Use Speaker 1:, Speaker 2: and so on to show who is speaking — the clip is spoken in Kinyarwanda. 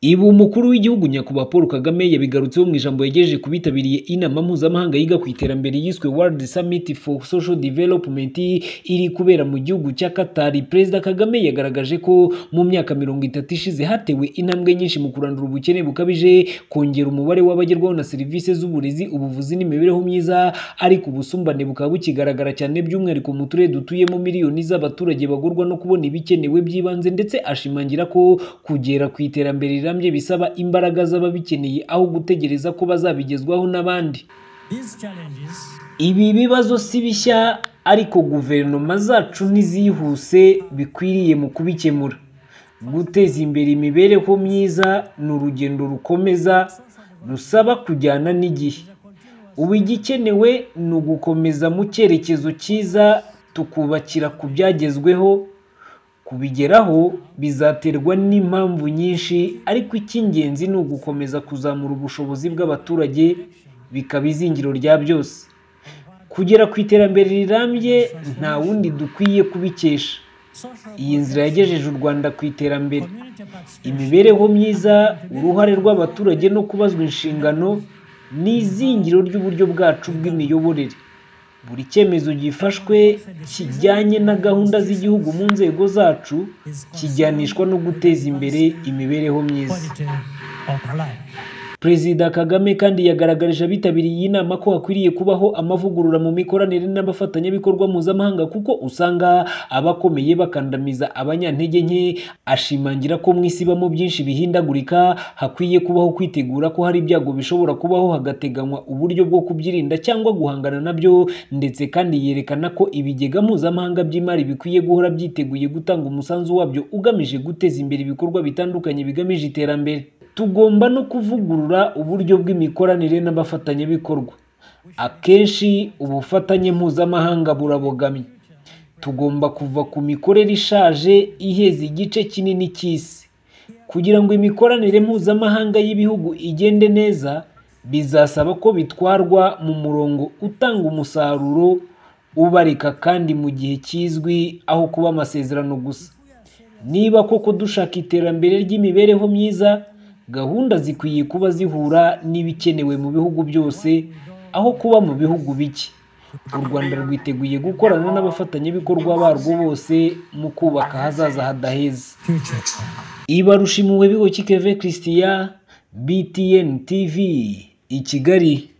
Speaker 1: Ibu umukuru w'igihugu nyakubahwa Paul Kagame yabigarutseho mu ijambo yagejeje ku bitabiriye inama mpuzamahanga yiga ku iterambere yiswe World Summit for Social Development iri kubera mu gihugu cya Qatar. Perezida Kagame yagaragaje ko mu myaka 30 ishize hatewe intambwe nyinshi mu kurandura ubukene bukabije, kongera umubare w'abagerwaho na serivisi z'uburezi, ubuvuzi n'imibereho myiza, ariko ubusumbane bukaba bukigaragara cyane by'umwihariko mu turere dutuyemo miliyoni z'abaturage bagorwa no kubona ibikenewe by'ibanze, ndetse ashimangira ko kugera ku iterambere bisaba imbaraga z'ababikeneye aho gutegereza ko bazabigezwaho n'abandi. Ibi bibazo si bishya, ariko guverinoma zacu ntizihuse bikwiriye mu kubikemura. Guteza imbere imibereho myiza ni urugendo rukomeza rusaba kujyana n'igihe. Ubu igikenewe ni ugukomeza mu cyerekezo cyiza, tukubakira ku byagezweho. Kubigeraho bizaterwa n'impamvu nyinshi, ariko icy'ingenzi ni ugukomeza kuzamura ubushobozi bw'abaturage, bikaba izingiro rya byose. Kugera ku iterambere rirambye nta wundi dukwiye kubikesha. Iyi nzira yagejeje u Rwanda ku iterambere. Imibereho myiza, uruhare rw'abaturage no kubazwa inshingano ni izingiro ry'uburyo bwacu bw'imiyoborere. Buri cyemezo gifashwe kijyanye na gahunda z'igihugu mu nzego zacu kijyanishwa no guteza imbere imibereho myiza. Perezida Kagame kandi yagaragarije abitabiriye iyi nama ko hakwiriye kubaho amavugurura mu mikoranire n'abafatanyabikorwa mpuzamahanga, kuko usanga abakomeye bakandamiza abanyantege nke. Ashimangira ko mu isi ibamo byinshi bihindagurika, hakwiye kubaho kwitegura ko hari ibyago bishobora kubaho, hagateganywa uburyo bwo kubyirinda cyangwa guhangana nabyo, ndetse kandi yerekana ko ibigega mpuzamahanga by'imari bikwiye guhora byiteguye gutanga umusanzu wabyo ugamije guteza imbere ibikorwa bitandukanye bigamije iterambere. Tugomba no kuvugurura uburyo bw'imikoranire n'abafatanyabikorwa. Akenshi ubufatanye mpuzamahanga burabogamye. Tugomba kuva ku mikorere ishaje iheza igice kinini cy'isi. Kugira ngo imikoranire mpuzamahanga y'ibihugu igende neza, bizasaba ko bitwarwa mu murongo utanga umusaruro ubarika kandi mu gihe kizwi, aho kuba amasezerano gusa. Niba koko dushaka iterambere ry'imibereho myiza, gahunda zikwiye kuba zihura n'ibikenewe mu bihugu byose, aho kuba mu bihugu bike. U Rwanda rwiteguye gukorana n'abafatanyabikorwa barwo bose mu kubaka ahazaza hadaheza. Ibarushimuwe Bihoki Keve Christian, BTN TV, i Kigali.